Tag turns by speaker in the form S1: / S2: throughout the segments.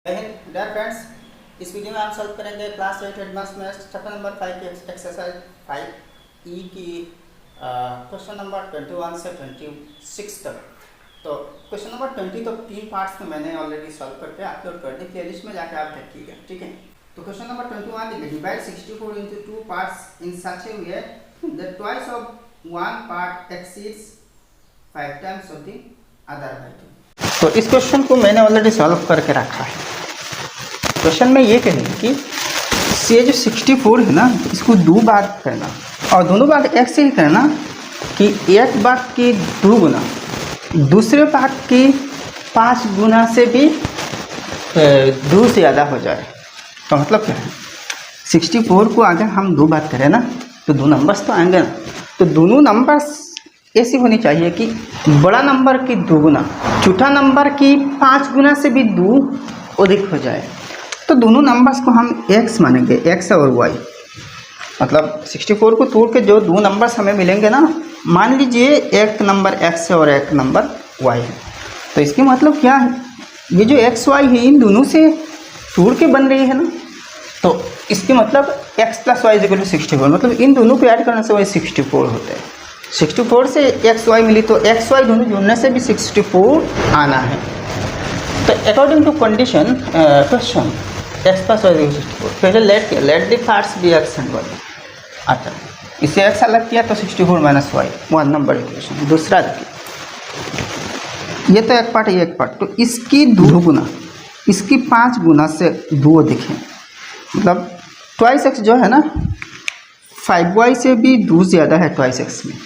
S1: Dear friends, इस video में हम सॉल्व करेंगे class 8 advance maths chapter number 5 की एक्सरसाइज 5 ई की क्वेश्चन नंबर 21 से 26 तक। तो क्वेश्चन नंबर 20 तो 3 पार्ट्स में मैंने ऑलरेडी सॉल्व करके अपलोड कर दी, प्लेलिस्ट में जाके आप देखिएगा, ठीक है। तो क्वेश्चन नंबर 21 लिखिए, divide 64 into 2 parts in such a way that twice of one part exceeds 5 times of the other by 2। तो इस क्वेश्चन को मैंने ऑलरेडी सॉल्व करके रखा है। क्वेश्चन में ये कहेंगे कि ये जो 64 है ना, इसको दो बार करना और दोनों बार एक से ही करना कि एक बार की 2 गुना, दूसरे बार की 5 गुना से भी 2 से ज़्यादा हो जाए। तो मतलब क्या है, 64 को अगर हम 2 बार करें ना तो 2 नंबर्स तो आएंगे ना। तो दोनों नंबर्स ऐसी होनी चाहिए कि बड़ा नंबर की 2 गुना, छोटा नंबर की 5 गुना से भी 2 अधिक हो जाए। तो दोनों नंबर्स को हम x मानेंगे, x और y। मतलब 64 को तोड़ के जो 2 नंबर्स हमें मिलेंगे ना, मान लीजिए एक नंबर x है और एक नंबर y है। तो इसके मतलब क्या है, ये जो x y है इन दोनों से तोड़ के बन रही है ना। तो इसके मतलब x + y = 64, मतलब इन दोनों को ऐड करने से वही 64 होते हैं। 64 से x y मिली तो x y दोनों जोड़ने से भी 64 आना है। तो according to condition question x + y = 64, पहले let the parts be x and y। अच्छा, इसे x अलग किया तो 64 - y, 1 नंबर इक्वेशन। दूसरा देखिए, ये तो एक पार्ट, ये एक पार्ट, तो इसकी 2 गुना, इसकी 5 गुना से 2 अधिक है। मतलब ट्वाइस x जो है ना, 5y से भी 2 ज़्यादा है ट्वाइस x में।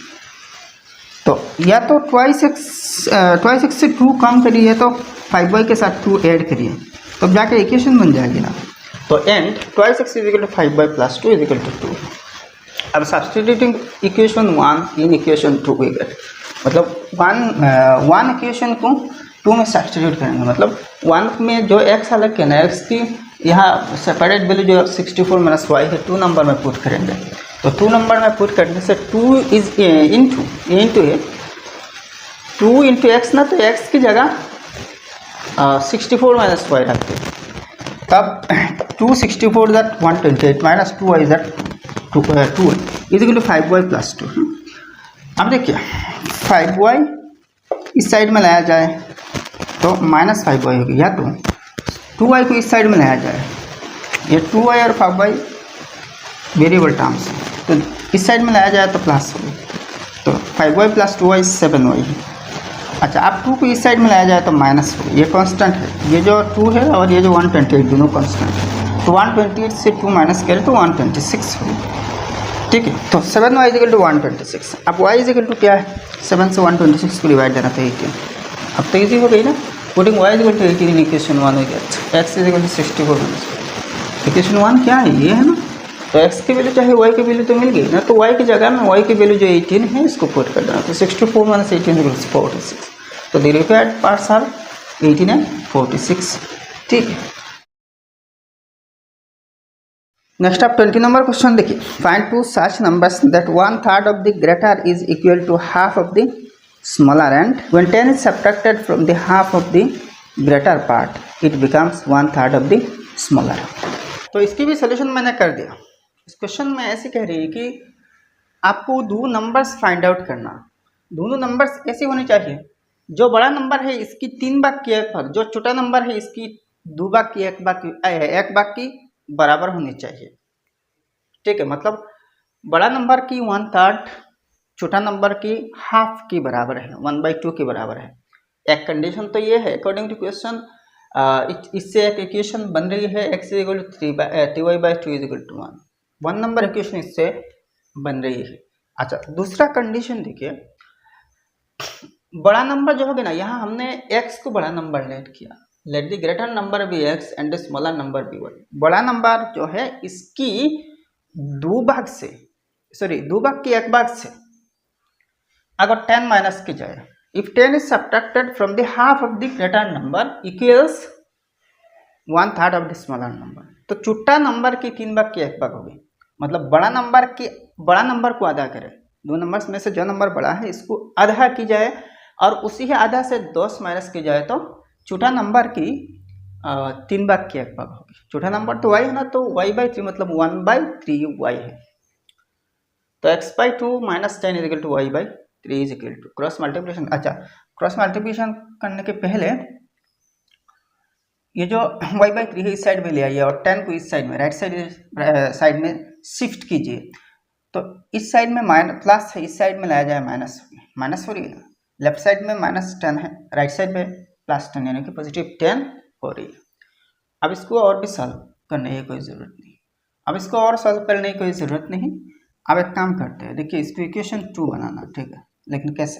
S1: तो या तो ट्वाइस x से 2 कम करिए तो 5y के साथ 2 ऐड करिए, तो जाके इक्वेशन बन जाएगी ना। तो एंड ट्वाइस x = 5y + 2 = 2। अब सब्स्टिट्यूटिंग इक्वेशन 1 इन इक्वेशन 2 को गेट, मतलब 1 इक्वेशन को 2 में सब्स्टिट्यूट करेंगे। मतलब 1 में जो x अलग किया ना, x की यहाँ सेपरेट वैल्यू जो 64 - y है 2 नंबर में पुट करेंगे। तो 2 नंबर में पुट करने से 2 इज इंटू 2 इंटू एक्स ना, तो x की जगह 64 - y रखते हैं। तब 2 64 = 128 - 2y = 2 = 5y + 2। अब देखिए 5y इस साइड में लाया जाए तो -5y होगी, या तो 2y को इस साइड में लाया जाए, ये 2y और 5y वेरिएबल टर्म्स, तो इस साइड में लाया जाए तो प्लस होगी, तो 5y + 2y 7y है। अच्छा, अब 2 को इस साइड में लाया जाए तो माइनस होगी, ये कांस्टेंट है, ये जो 2 है और ये जो 128 दोनों कांस्टेंट है। तो 128 से 2 माइनस करें तो 126 होगी, ठीक है। तो 7y = 126। अब y = क्या है, 7 से 126 को डिवाइड देना था 18। अब तो ईजी हो गई ना, पुटिंग y = 18 इन इक्वेशन 1 हो गया। x = 64 - इक्वेशन 1 क्या है, ये है ना। तो x की वैल्यू चाहे y की वैल्यू तो मिल गई ना, तो y की जगह में y की वैल्यू जो 18 है इसको पुट कर देना। तो 64 - 18 = 46। तो the required parts are 18 and 46, ठीक है। नेक्स्ट आप 20 नंबर क्वेश्चन देखिए, find 2 such numbers that 1/3 of the greater is equal to half of the smaller, and when 10 is subtracted from the half of the greater part it becomes 1/3 of the smaller। तो इसकी भी solution मैंने कर दिया। इस question में ऐसे कह रही है कि आपको 2 नंबर्स फाइंड आउट करना। दोनों नंबर्स ऐसे होने चाहिए, जो बड़ा नंबर है इसकी 3 भाग की 1 भाग, जो छोटा नंबर है इसकी 2 भाग की 1 भाग की बराबर होनी चाहिए, ठीक है। मतलब बड़ा नंबर की 1/3, छोटा नंबर की हाफ की बराबर है, 1/2 के बराबर है। एक कंडीशन तो ये है अकॉर्डिंग टू क्वेश्चन, इससे एक इक्वेशन बन रही है x = 3y/2 = 1। 1 नंबर इक्वेशन इससे बन रही है। अच्छा, दूसरा कंडीशन देखिए, बड़ा नंबर जो होगा ना, यहाँ हमने x को बड़ा नंबर लेट किया, let the greater number be x and the smaller number be y। बड़ा नंबर जो है इसकी 2 भाग से, सॉरी 2 भाग की 1 भाग से अगर 10 माइनस की जाए, if 10 is subtracted from the half of the greater number equals 1/3 of the smaller number। तो छोटा नंबर की 3 भाग की 1 भाग होगी। मतलब बड़ा नंबर को आधा करें, 2 नंबर्स में से जो नंबर बड़ा है इसको आधा की जाए और उसी के आधा से 10 माइनस की जाए तो छोटा नंबर की 3 भाग की 1 भाग होगी। चौथा नंबर तो y है ना, तो y/3 मतलब 1/3y है। तो x/2 - 10 is equal to y/3 is equal to cross multiplication. अच्छा, क्रॉस मल्टीप्लिकेशन करने के पहले ये जो y/3 है इस साइड में ले आइए और 10 को इस साइड में राइट साइड में शिफ्ट कीजिए। तो इस साइड में प्लस है, इस साइड में लाया जाए माइनस हो रही है। लेफ्ट साइड में -10 है, राइट साइड में +10 यानी कि +10 हो रही है। अब इसको और भी सॉल्व करने की कोई ज़रूरत नहीं। अब इसको और सॉल्व करने की कोई ज़रूरत नहीं। अब एक काम करते हैं, देखिए इसको इक्वेशन 2 बनाना, ठीक है, लेकिन कैसे?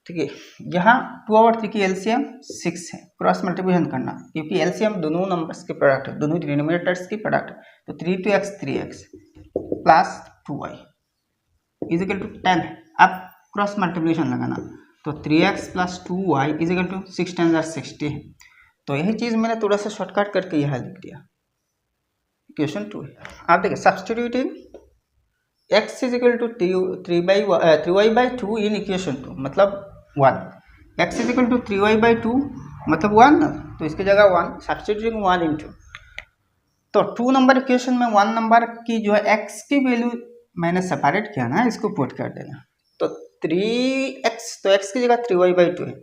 S1: ठीक है, यहाँ 2 और 3 की एलसीएम 6 है, क्रॉस मल्टीप्लिकेशन करना क्योंकि एलसीएम दोनों नंबर्स के प्रोडक्ट है, दोनों डिनोमिनेटर्स की प्रोडक्ट है। तो 3x 3x plus 2y is equal to 10 है। अब क्रॉस मल्टीप्लिकेशन लगाना, तो 3x plus 2y is equal to 6 × 60 है। तो यही चीज़ मैंने थोड़ा सा शॉर्टकट करके यहाँ लिख दिया, इक्वेशन 2 है। आप देखिए substituting x is equal to 3y/2 in equation 2 मतलब 1, x is equal to 3y/2 मतलब 1 ना, तो इसकी जगह 1 सब्सटीट्यूटिंग 1 इंटू, तो 2 नंबर इक्वेशन में 1 नंबर की जो है x की वैल्यू मैंने सेपरेट किया ना, इसको पुट कर देना। तो 3x, तो x की जगह 3y/2 है,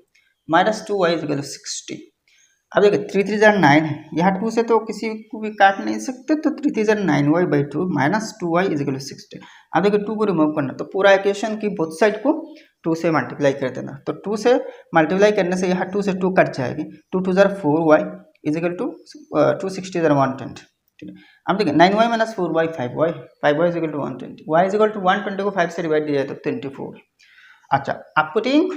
S1: -2y इज इक्वल टू 60। अब देखिए 3 3 = 9 है, यहाँ 2 से तो किसी को भी काट नहीं सकते, तो 3 3 = 9y/2 -2y is equal to 60। अब देखिए 2 को रिमूव करना, तो पूरा इक्वेशन की बोथ साइड को 2 से मल्टीप्लाई कर देना। तो 2 से मल्टीप्लाई करने से यहाँ 2 से 2 कट जाएगी, 2 2 = 4y इज इक्वल टू 260 = 120। अब देखिए 9y - 4y 5y, 5y is equal to 120, y is equal to 120 को 5 से डिवाइड दिया जाए तो 24। अच्छा, आप putting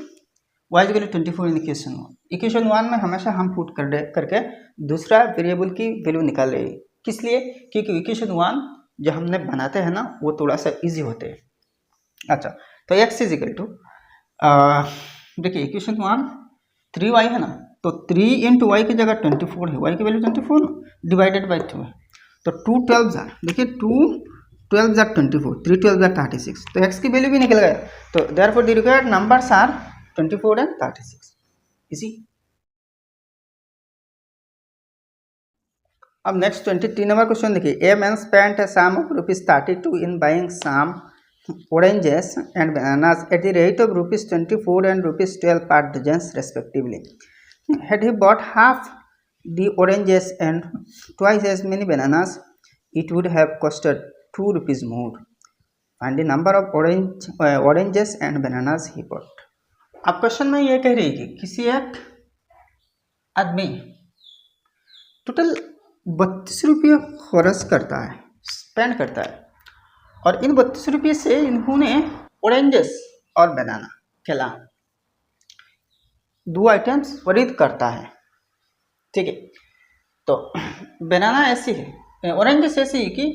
S1: y is equal to 24 in equation 1। Equation 1 में हमेशा हम पुट करके दूसरा वेरिएबल की वैल्यू निकाल रहे हैं, किस लिए? क्योंकि इक्वेशन 1 जो हमने बनाते हैं ना वो थोड़ा सा इजी होते हैं। अच्छा, तो x इज इक्वल टू, देखिए इक्वेशन 1 3y है ना, तो 3 × y की जगह 24 है, y की वैल्यू 24 डिवाइडेड बाई 2 है, तो 2 12 देखिए 2 12 = 24, 3 12 = 36, तो x की वैल्यू भी निकल गया। तो therefore the required numbers are 24 and 36। इसी अब नेक्स्ट 23 नंबर क्वेश्चन देखिए, a man spent a sum of ₹32 in buying some oranges and bananas at the rate of ₹24 and ₹12 per dozen respectively. Had he bought half the oranges and twice as many bananas, it would have costed ₹2 more. Find the number of oranges and bananas he bought. अब question में ये कह रही है कि किसी एक आदमी टोटल 32 रुपये खर्च करता है, स्पेंड करता है, और इन 32 रुपये से इन्होंने ऑरेंजेस और बनाना केला 2 आइटम्स खरीद करता है, ठीक है। तो बनाना ऐसी है, ऑरेंजेस ऐसी है कि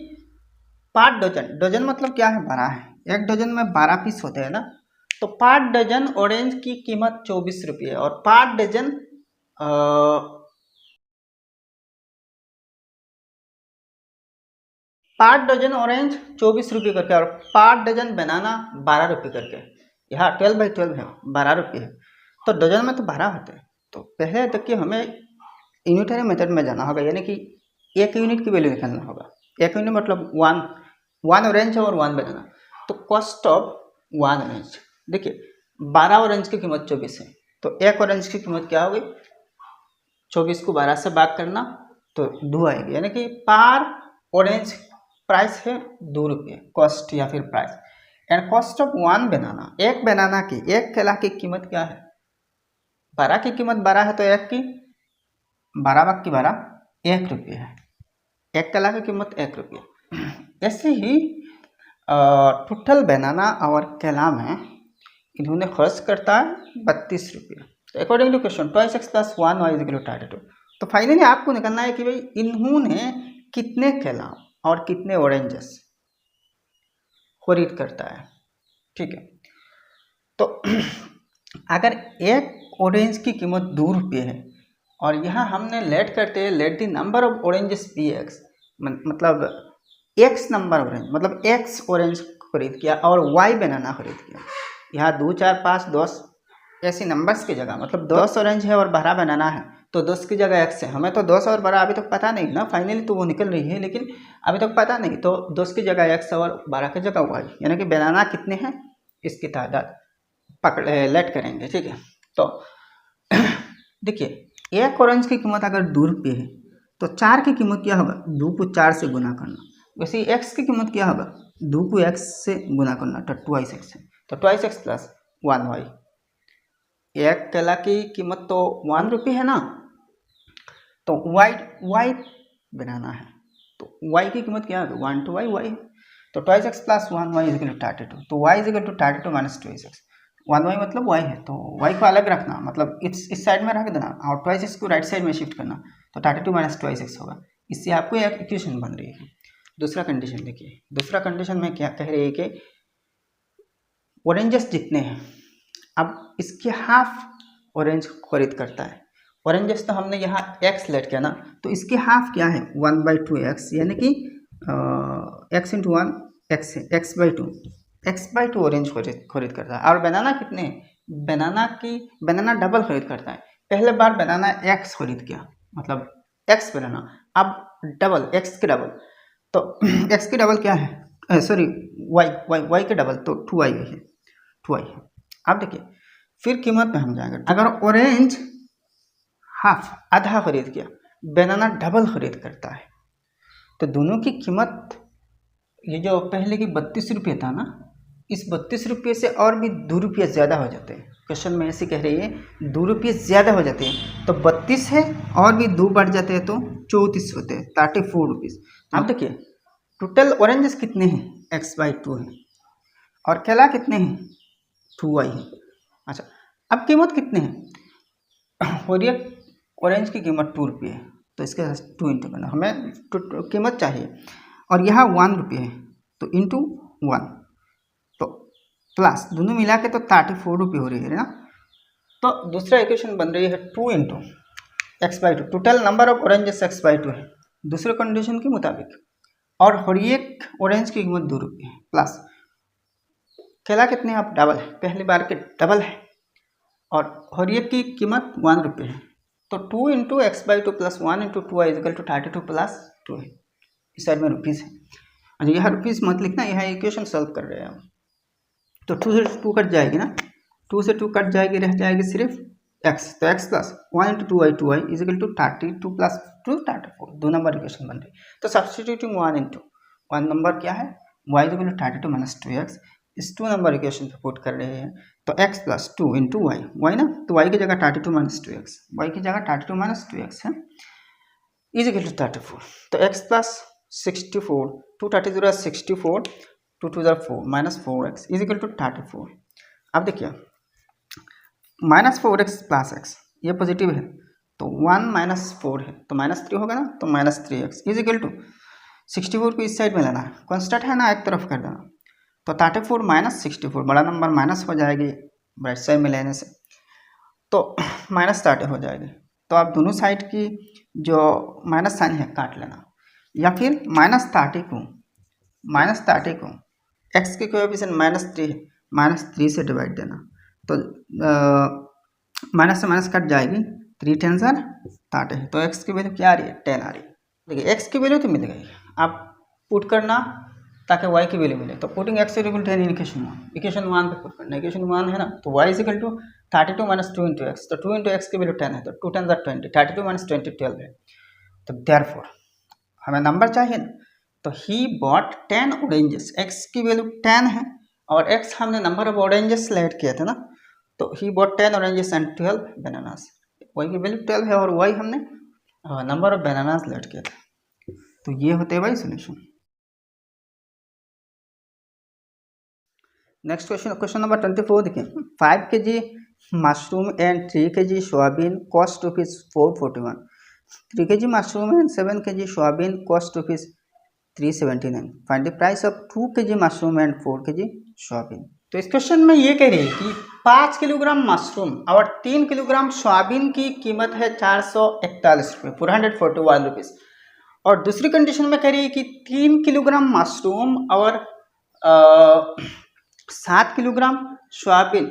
S1: 5 डजन, डजन मतलब क्या है? 12 है, एक डजन में 12 पीस होते हैं ना, तो 5 डजन ऑरेंज की कीमत 24 रुपये और 5 डजन 5 डजन ऑरेंज 24 रुपये करके और 5 डजन बनाना 12 रुपये करके, यहाँ 12/12 है, 12 रुपये है, तो डजन में तो 12 होते हैं। तो पहले तक कि हमें यूनिटरी मेथड में जाना होगा, यानी कि एक यूनिट की वैल्यू निकालना होगा। एक यूनिट मतलब 1 ऑरेंज और 1 बनाना, तो कॉस्ट ऑफ 1 ऑरेंज, देखिए 12 ऑरेंज की कीमत 24 है, तो एक ऑरेंज की कीमत क्या होगी? 24 को 12 से भाग करना तो 2 आएगी, यानी कि पर ऑरेंज प्राइस है 2 रुपये, कॉस्ट या फिर प्राइस। एंड कॉस्ट ऑफ 1 बनाना, एक बनाना की, एक केला की कीमत क्या है? 12 की कीमत 12 है, तो एक की 12 भाग की 12 1 रुपये है, एक केला की कीमत 1 रुपये। ऐसे ही टोटल बनाना और केला में इन्होंने खर्च करता है 32 रुपये। तो according to question 2x + 1y = 32। तो फाइनली आपको निकलना है कि भाई इन्होंने कितने केला और कितने ऑरेंजेस खरीद करता है, ठीक है। तो अगर एक ऑरेंज की कीमत 2 रुपये है और यहाँ हमने लेट करते हैं let the number of oranges be X, मतलब x नंबर ऑरेंज, मतलब x ऑरेंज खरीद किया और y बनाना खरीद किया, यहाँ 2 4 5 10 ऐसी नंबर्स की जगह, मतलब 10 ऑरेंज है और 12 बनाना है, तो 10 की जगह x है, हमें तो 10 और 12 अभी तक पता नहीं ना, फाइनली तो वो निकल रही है लेकिन अभी तक पता नहीं। तो 10 की जगह x और 12 की जगह y, यानी कि बनाना कितने हैं इसकी तादाद पकड़ लेट करेंगे, ठीक है। तो देखिए एक ऑरेंज की कीमत अगर 2 रुपये है तो 4 की कीमत क्या होगा, 2 को 4 से गुना करना। वैसे ही x की कीमत क्या होगा, 2 को x से गुना करना, तो ट्वाइस x है, तो ट्वाइस x प्लस 1y। एक केला की कीमत तो 1 रुपये है ना, तो y बनाना है, तो y की कीमत क्या होगी 1 to y है, तो twice x plus 1y is equal to 32, तो y is equal to 32 minus twice x। 1y मतलब y है, तो y को अलग रखना, मतलब इस साइड में रख देना और ट्वाइस x को राइट साइड में शिफ्ट करना, तो 32 माइनस ट्वाइस x होगा। इससे आपको एक इक्वेशन बन रही है। दूसरा कंडीशन देखिए, दूसरा कंडीशन में क्या कह रही है कि ऑरेंजेस जितने हैं, अब इसके हाफ ऑरेंज खरीद करता है। ऑरेंजेस तो हमने यहाँ x लेट किया ना, तो इसके हाफ क्या है 1/2x, यानी कि x इंटू 1 x है, x/2 ऑरेंज खरीद करता है। और बनाना कितने, बनाना डबल खरीद करता है। पहले बार बनाना x खरीद किया, मतलब x बनाना, अब डबल x के डबल, तो x के डबल क्या है, सॉरी y के डबल, तो 2y है, 2y है। अब देखिए फिर कीमत में हम जाएंगे, अगर ऑरेंज हाफ आधा खरीद किया, बनाना डबल खरीद करता है, तो दोनों की कीमत, ये जो पहले की 32 रुपये था ना, इस 32 रुपये से और भी 2 रुपये ज़्यादा हो जाते हैं। क्वेश्चन में ऐसे कह रही है 2 रुपये ज़्यादा हो जाते हैं, तो 32 है और भी 2 बढ़ जाते हैं तो 34 होते हैं, 34 रुपीज़। अब देखिए टोटल ऑरेंजेस कितने हैं, x/2 है, और केला कितने हैं 2y है। अच्छा अब कीमत कितने हैं, और ये ऑरेंज की कीमत 2 रुपये है, तो इसके 2 इंटू करना, हमें कीमत चाहिए, और यहाँ 1 रुपये है, तो इंटू 1, तो प्लस दोनों मिला के तो 34 रुपये हो रही है ना। तो दूसरा इक्वेशन बन रही है 2 into x/2, total number of oranges x/2 है दूसरे कंडीशन के मुताबिक, और हर एक ऑरेंज की कीमत 2 रुपये है, प्लस केला कितने आप डबल है, पहली बार के डबल है, और हर एक की कीमत 1 रुपये है, तो 2 into x/2 plus 1 into 2y is equal to 32 plus 2 है, इस साइड में रुपीज़ है। अच्छा यहाँ रुपीज़ मत लिखना, यहाँ इक्वेशन सॉल्व कर रहे हैं हम, तो 2 से 2 कट जाएगी ना, 2 से 2 कट जाएगी, रह जाएगी सिर्फ x, तो x plus 1 into 2y is equal to 32 plus 2 34, 2 number equation बन रही। तो सब्सटीट्यूटिंग 1 इंटू 1 नंबर क्या है y is equal to 32 minus 2x, इस 2 नंबर इक्वेशन पे पुट कर रहे हैं, तो x प्लस 2 इंटू y ना, तो y की जगह 32 माइनस 2x, y की जगह 32 माइनस 2x है, इज इक्वल टू 34, तो x प्लस 64, 2 30 ज़रा 64, 2 2 ज़रा 4 minus 4x is equal to 34। अब देखिए माइनस 4x प्लस x, ये पॉजिटिव है, तो 1 माइनस 4 है, तो माइनस 3 होगा ना, तो minus 3x is equal to 64 को इस साइड में लेना है, कॉन्स्टेंट है ना, एक तरफ कर देना, तो 34 माइनस 64, बड़ा नंबर माइनस हो जाएगी राइट साइड में लेने से, तो माइनस 30 हो जाएगी। तो आप दोनों साइड की जो माइनस साइन है काट लेना, या फिर माइनस 30 को x की कोएफिशिएंट -3 है, -3 से डिवाइड देना, तो माइनस से माइनस कट जाएगी, 3 10 30 है, तो x की वैल्यू क्या आ रही है 10 आ रही है। देखिए x की वैल्यू तो मिल गई, आप पुट करना ताकि y की वैल्यू मिले, तो putting x equal to 10 in equation 1 पे पुट करना, इक्वेशन 1 है ना, तो y equal to 32 minus 2 into X, तो 2 इंटू एक्स की वैल्यू 10 है, तो 2 10 20, 32 माइनस 20 12 है, तो देयरफॉर हमें नंबर चाहिए ना, तो ही बॉट 10 ऑरेंजेस, x की वैल्यू 10 है और x हमने नंबर ऑफ ऑरेंजेस सेलेक्ट किया था ना, तो he bought 10 oranges and 12 bananas, y की वैल्यू 12 है और y हमने नंबर ऑफ बनानास सेलेक्ट किया था, तो ये होते हैं भाई सोल्यूशन। नेक्स्ट क्वेश्चन नंबर 24 देखिए, 5 kg mushroom and 3 kg soybean cost rupees 441, 3 kg mushroom and 7 kg soybean cost rupees 379, find the price of 2 kg mushroom and 4 kg soybean. तो इस क्वेश्चन में ये कह रही है कि 5 किलोग्राम मशरूम और 3 किलोग्राम सोयाबीन की कीमत है 441 रुपये, 441 रुपीज़, और दूसरी कंडीशन में कह रही है कि 3 किलोग्राम मशरूम और 7 किलोग्राम सोयाबीन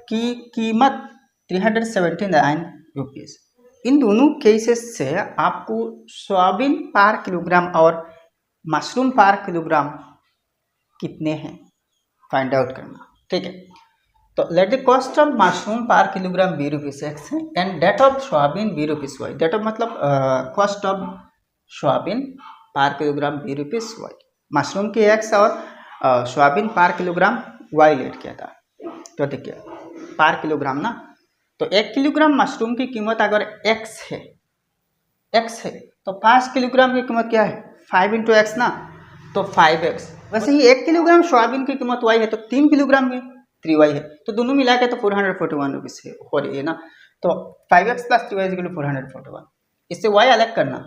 S1: की कीमत 379 रुपीज़, इन दोनों केसेस से आपको सोयाबीन पर किलोग्राम और मशरूम पर किलोग्राम कितने हैं फाइंड आउट करना। ठीक है, तो let the cost of mushroom per kilogram be rupees X है and that of soybean be rupees Y. That of मतलब cost of soybean per kilogram be rupees Y, mushroom की X और soybean per kilogram Y let किया था। तो देखिए पर kilogram ना, तो 1 किलोग्राम मशरूम की कीमत अगर x है तो 5 किलोग्राम की कीमत क्या है 5 इंटू एक्स ना, तो 5x। वैसे ही 1 किलोग्राम सोयाबीन की कीमत y है तो 3 किलोग्राम की 3y है, तो दोनों मिला के तो 441 रुपीज़ है हो रही है ना। तो 5x प्लस 3y इज 441। इससे y अलग करना,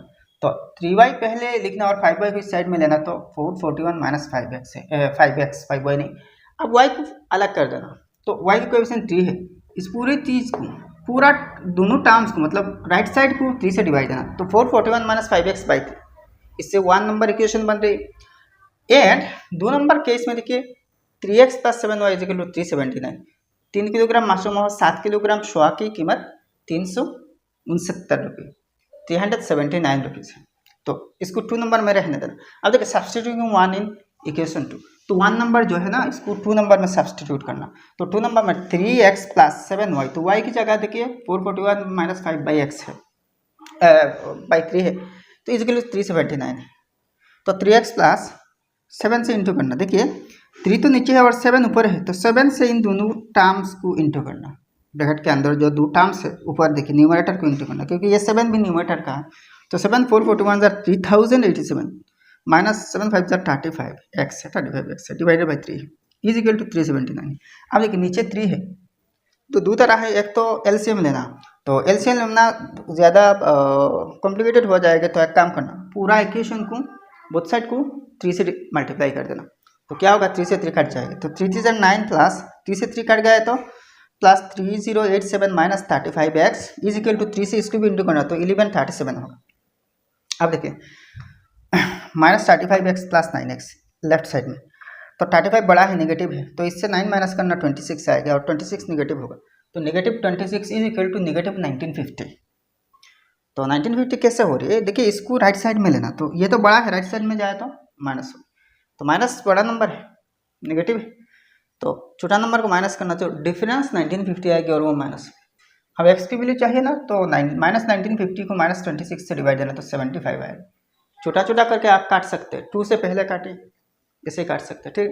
S1: तो 3y पहले लिखना और 5y को इस साइड में लेना, तो 441 माइनस 5x है 5y नहीं। अब y को अलग कर देना, तो y की कोएफिशिएंट 3 है। इस पूरी चीज़ को पूरा दोनों टर्म्स को मतलब राइट साइड को 3 से डिवाइड देना, तो 441 माइनस 5x बाई 3, इससे 1 नंबर इक्वेशन बन रही। एंड 2 नंबर केस में देखिए 3x plus 7y is equal to 379। 3 kilogram mushroom और 7 किलोग्राम सोया की कीमत 369 रुपये 379 रुपीज़ है। तो इसको 2 नंबर में रहने देना। अब देखिए सब्सटीट्यूटिंग 1 इन इक्वेशन 2, तो 1 नंबर जो है ना इसको 2 नंबर में सब्सटीट्यूट करना, तो 2 नंबर में 3x प्लस 7y, तो y की जगह देखिए 441 माइनस 5 बाई एक्स है बाई 3 है, तो इज इक्वल टू 379 है। तो 3x प्लस 7 से इंटू करना, देखिए 3 तो नीचे है और 7 ऊपर है, तो 7 से इन दोनों टर्म्स को इंटू करना। ब्रैकेट के अंदर जो 2 टर्म्स है ऊपर देखिए न्यूमरेटर को इंटू करना, क्योंकि ये 7 भी न्यूमरेटर का है। तो 7 441 जार 3087 माइनस 7 5 जार 35 एक्स है 35x है divided by 3 is equal to 379। अब देखिए नीचे 3 है तो दो तरह है, एक तो एलसीएम लेना, तो एलसीएम लेना ज़्यादा कॉम्प्लिकेटेड हो जाएगा, तो एक काम करना पूरा इक्वेशन को बोथ साइड को 3 से मल्टीप्लाई कर देना, तो क्या होगा 3 से 3 कट जाएगा, तो 3 3 9 प्लस 3 से 3 कट गया तो plus 3087 minus 35x is equal to 3 से इसको भी इंटू करना, तो 1137 होगा। अब देखिए minus 35x plus 9x left side में, तो 35 बड़ा है नेगेटिव है, तो इससे 9 माइनस करना 26 आएगा और 26 नेगेटिव होगा, तो negative 26 is equal to negative 1950। तो 1950 कैसे हो रही है, देखिए इसको राइट साइड में लेना, तो ये तो बड़ा है राइट साइड में जाए तो माइनस हो, तो माइनस बड़ा नंबर है नेगेटिव है, तो छोटा नंबर को माइनस करना, तो डिफरेंस 1950 आएगी और वो माइनस। अब एक्स की वैल्यू चाहिए ना, तो माइनस 1950 को माइनस 26 से डिवाइड देना, तो 75 आएगा। छोटा छोटा करके आप काट सकते हैं, 2 से पहले काटिए इसे काट सकते हैं, ठीक।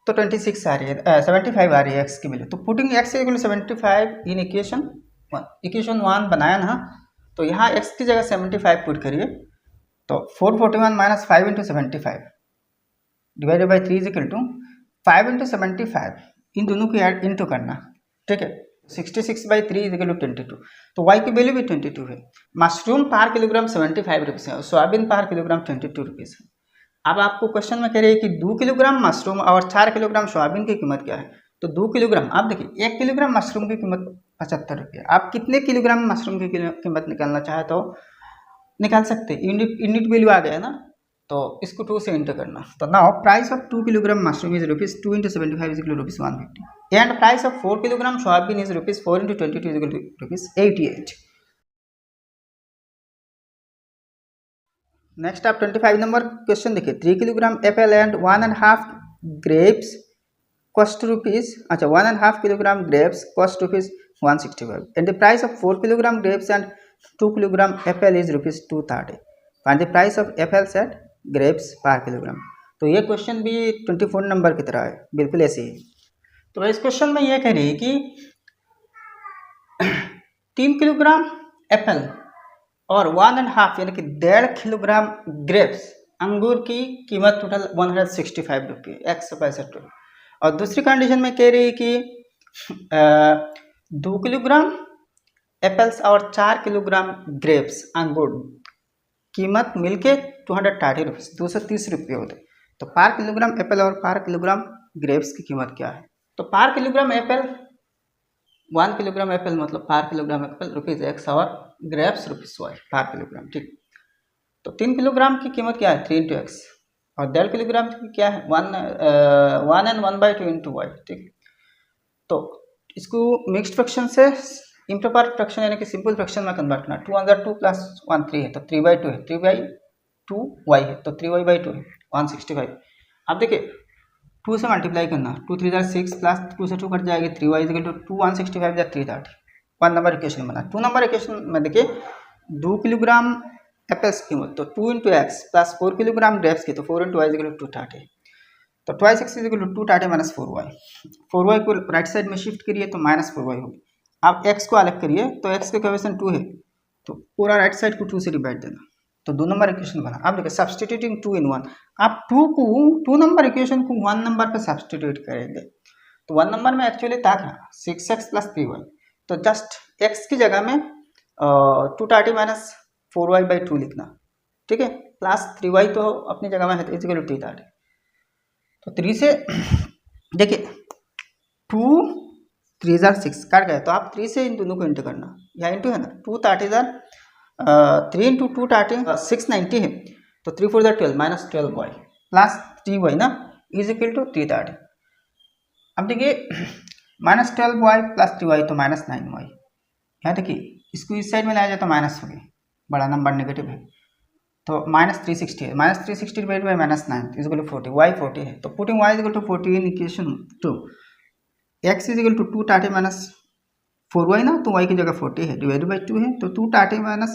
S1: तो 26 आ रही है 75 आ रही है एक्स की वैल्यू, तो putting X equal to 75 in equation 1 बनाया ना, तो यहाँ एक्स की जगह 75 पुट करिए, तो 441 minus 5 into 75 divided by 3 is equal to 5 into 75, इन दोनों को ऐड इंटू करना, ठीक है। 66 बाई 3 इज इक्वल टू 22, तो वाई की वैल्यू भी 22 है। मशरूम पर किलोग्राम 75 रुपीज़ है और सोयाबीन पर किलोग्राम 22 रुपीज़ है। अब आपको क्वेश्चन में कह रही है कि 2 किलोग्राम मशरूम और 4 किलोग्राम सोयाबीन की कीमत क्या है, तो 2 किलोग्राम, आप देखिए 1 किलोग्राम मशरूम की कीमत 75 रुपये, आप कितने किलोग्राम मशरूम की कीमत निकालना चाहे तो निकाल सकते हैं, यूनिट वैल्यू आ गया ना, तो इसको 2 से इंटू करना, तो now price of 2 kilogram mushroom is rupees 2 into 75 is equal to rupees 150 and price of 4 kilogram soyabean is rupees 4 into 22 is equal to rupees 88। Next आप 25 नंबर क्वेश्चन देखिए, 3 kilogram apple and 1.5 grapes cost rupees, अच्छा 1.5 kilogram grapes cost rupees 165 and the price of 4 kilogram grapes and 2 kilogram apple is rupees 230 find the price of apples and grapes पर kilogram. तो ये question भी 24 number की तरह है, बिल्कुल ऐसे ही। तो इस क्वेश्चन में ये कह रही है कि 3 किलोग्राम एप्पल और 1.5 यानी कि 1.5 किलोग्राम ग्रेप्स अंगूर की कीमत टोटल 165 रुपये 165 रुपये, और दूसरी कंडीशन में कह रही है कि 2 किलोग्राम एप्पल्स और 4 किलोग्राम ग्रेप्स अंगूर कीमत मिलके 230 रुपीज़ 230 रुपये होते, तो पर किलोग्राम एप्पल और पर किलोग्राम ग्रेप्स की कीमत क्या है, तो पर किलोग्राम एप्पल 1 किलोग्राम एप्पल मतलब पर किलोग्राम एप्पल रुपीज़ एक्स और ग्रेप्स रुपीज़ वाई पर किलोग्राम, ठीक। तो 3 किलोग्राम की कीमत क्या है 3 इंटू एक्स और 1.5 किलोग्राम की क्या है 1 एंड 1/2 इंटू वाई, ठीक। तो इसको मिक्स्ड फ्रैक्शन से इम्प्रॉपर फ्रैक्शन यानी कि सिंपल फ्रैक्शन में कन्वर्ट करना। 2 अंदर 2 प्लस 1 3 है तो 3/2 है, 3/2 y है तो 3y/2 है 165। अब देखिए 2 से मल्टीप्लाई करना, 2 3 जार 6 प्लस 2 से 2 कट जाएगी 3y इक्वल टू 2 165 या 330। 1 नंबर इक्वेशन बना। 2 नंबर इक्वेशन में देखिए 2 किलोग्राम एप्पल्स की कीमत तो 2 × x प्लस 4 किलोग्राम ग्रेप्स की तो 4 × y इक्वल टू 230। तो 2x equal to 230 minus 4y। 4y को राइट साइड में शिफ्ट करिए तो माइनस 4y होगी। आप x को अलग करिए तो x के कोएफिशिएंट 2 है तो पूरा राइट साइड को 2 से डिवाइड देना तो 2 नंबर इक्वेशन बना। अब देखिए सब्सटीट्यूटिंग 2 इन 1, आप 2 नंबर इक्वेशन को 1 नंबर पे सब्सटीट्यूट करेंगे तो 1 नंबर में एक्चुअली था 6x प्लस 3y तो जस्ट x की जगह में 230 माइनस 4y/2 लिखना, ठीक है, प्लस 3y तो अपनी जगह में है तो इक्वल टू 330। तो 3 से देखिए 2 3 जार 6 कट गए तो आप 3 से इन दोनों को इंटू करना, यहाँ इंटू है ना 230 जार 3 इंटू 230 690 है तो 3 4 jar 12 minus 12y plus 3y ना इज इक्वल टू 330। अब देखिए माइनस 12y प्लस 3y तो माइनस 9y। यहाँ देखिए इसको इस साइड में लाया जाए तो माइनस हो गया, बड़ा नंबर नेगेटिव है तो माइनस 360 है, minus 360 divide by minus 9 is equal to 40, y 40 है तो putting y is equal to 40 in equation 2, x is equal to 230 minus 4y ना तो y की जगह 40 है डिवाइड बाई 2 है तो 230 minus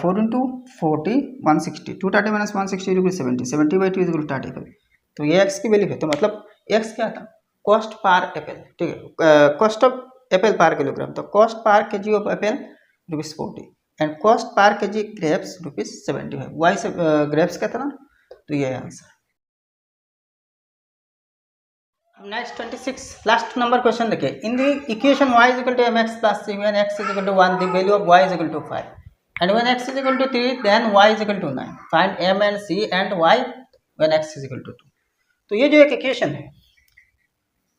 S1: 4 into 40 160, 230 minus 160 equal 70, 70/2 is equal to 35। तो ये x की वैल्यू है तो मतलब x क्या था कॉस्ट पर एप्पल, ठीक है, cost of apple per kilogram तो cost per KG of apple ₹40 and cost per KG grapes ₹75। Y से ग्रेप्स का था ना तो ये answer. Next 26 last number question देखिए, in the equation y is equal to mx plus c when x is equal to 1 the value of y is equal to 5 and when x is equal to 3 then y is equal to 9, find m and c and y when x is equal to 2। तो ये जो एक equation है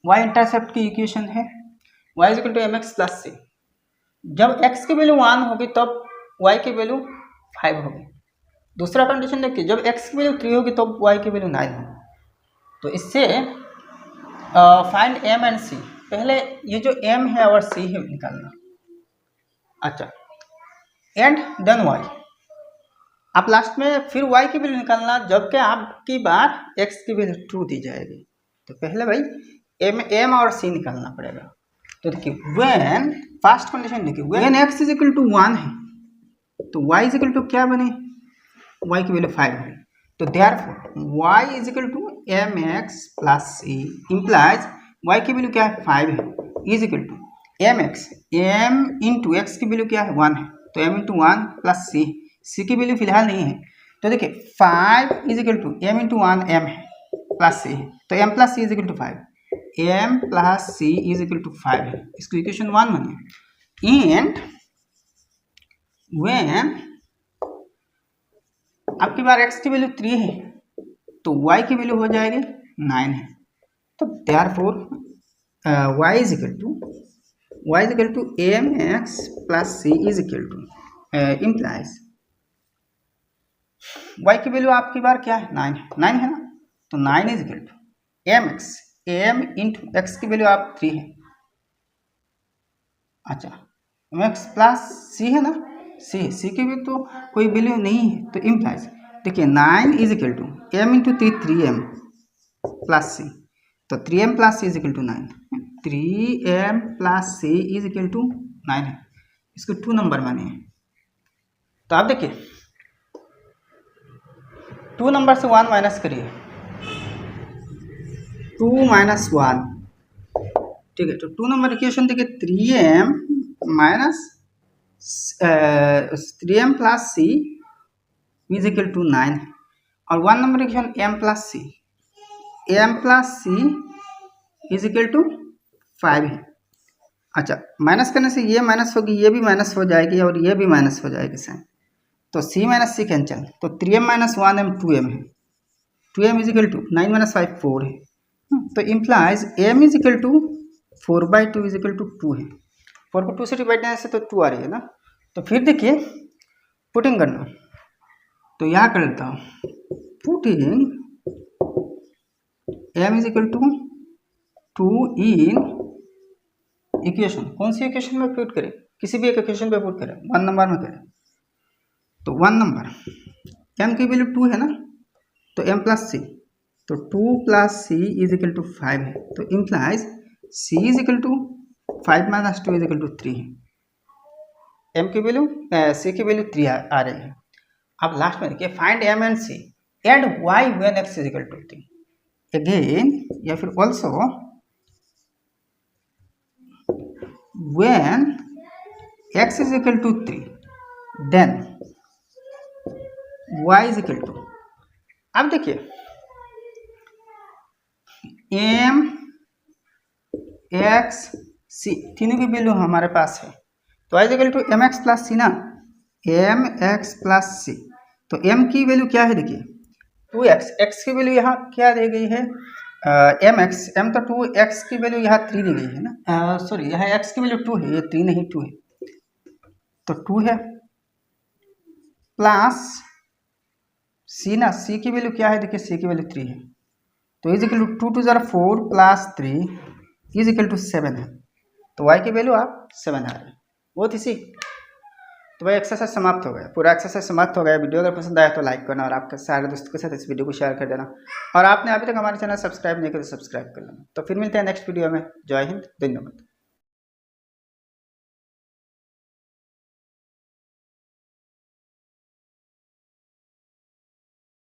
S1: y intercept की equation है, y is equal to mx plus c, जब x की value 1 होगी तब y की वैल्यू 5 होगी। दूसरा कंडीशन देखिए जब x की वैल्यू 3 होगी तब y की वैल्यू 9 होगी। तो इससे फाइंड m एंड c, पहले ये जो m है और c है निकालना, अच्छा, एंड देन y। आप लास्ट में फिर y की वैल्यू निकालना जबकि आपकी बार x की वैल्यू 2 दी जाएगी। तो पहले भाई m और c निकालना पड़ेगा। तो देखिए व्हेन फर्स्ट कंडीशन देखिए when x is equal to 1 है तो y इज इक्वल टू क्या बने, y की वैल्यू 5 है तो therefore y is equal to mx plus c implies y की वैल्यू क्या है 5 है is equal to mx, m into x की वैल्यू क्या है 1 है तो m इंटू 1 प्लस c की वैल्यू फिलहाल नहीं है तो देखिए 5 is equal to m into 1 m है प्लस c है तो m plus c is equal to 5, m plus c is equal to 5 है, इसको इक्वेशन 1 मानिए। एंड व्हेन आपकी बार x की वैल्यू 3 है तो y की वैल्यू हो जाएगी 9 है तो therefore y is equal to mx plus c is equal to implies y की वैल्यू आपकी बार क्या है 9 है ना तो 9 is equal to mx, m into x की वैल्यू आप 3 है, अच्छा mx प्लस c है ना c की भी तो कोई वैल्यू नहीं है तो इम्प्लाइज देखिए 9 is equal to m into 3m plus c तो 3m plus c is equal to 9, 3m plus c is equal to 9 है, इसको 2 नंबर मानिए। तो आप देखिए 2 नंबर से 1 माइनस करिए 2 माइनस 1, ठीक है, तो 2 नंबर इक्वेशन देखिए 3m minus 3m plus c is equal to 9 और 1 number equation m plus c is equal to 5 है। अच्छा माइनस करने से ये माइनस होगी, ये भी माइनस हो जाएगी और ये भी माइनस हो जाएगी सेम, तो c माइनस c कैंचल तो 3m माइनस 1m 2m है, 2m is equal to 9 minus 5 4 है तो implies m is equal to 4/2 is equal to 2 है, 4 को 2 से डिवाइड करने से तो 2 आ रही है ना। तो फिर देखिए पुटिंग करना, तो यहाँ कर लेता हूँ putting m is equal to 2 in equation, कौन सी इक्वेशन में पुट करें किसी भी एक इक्वेशन पे पुट करें, 1 नंबर में करें तो 1 नंबर m की वैल्यू 2 है ना, तो m प्लस सी, तो 2 plus c is equal to 5 है, तो implies c is equal to 5 minus 2 is equal to 3 है। m की वैल्यू c की वैल्यू 3 आ रही है। अब लास्ट में देखिए find m and c and y when x is equal to 3। Again या फिर also when x is equal to 3 then y is equal to, अब देखिए m x c तीनों की वैल्यू हमारे पास है, तो y is equal to M X plus C ना, एम एक्स प्लस सी। तो m की वैल्यू क्या है देखिए 2x, x की वैल्यू यहाँ क्या दी गई है एम एक्स, m तो 2x की वैल्यू यहाँ 3 दी गई है ना, सॉरी यहाँ x की वैल्यू 2 है, ये 3 नहीं 2 है, तो 2 है प्लस c ना, c की वैल्यू क्या है देखिए c की वैल्यू 3 है, तो is equal to 2 to 4 plus 3 is equal to 7 है, तो y की वैल्यू आप 7 आ रही है। वो थी सी। तो भाई एक्सरसाइज समाप्त हो गया, पूरा एक्सरसाइज समाप्त हो गया। वीडियो अगर पसंद आया तो लाइक करना और आपके सारे दोस्तों के साथ इस वीडियो को शेयर कर देना, और आपने अभी तक हमारे चैनल सब्सक्राइब नहीं किया तो सब्सक्राइब कर लेना। तो फिर मिलते हैं नेक्स्ट वीडियो में। जय हिंद, धन्यवाद।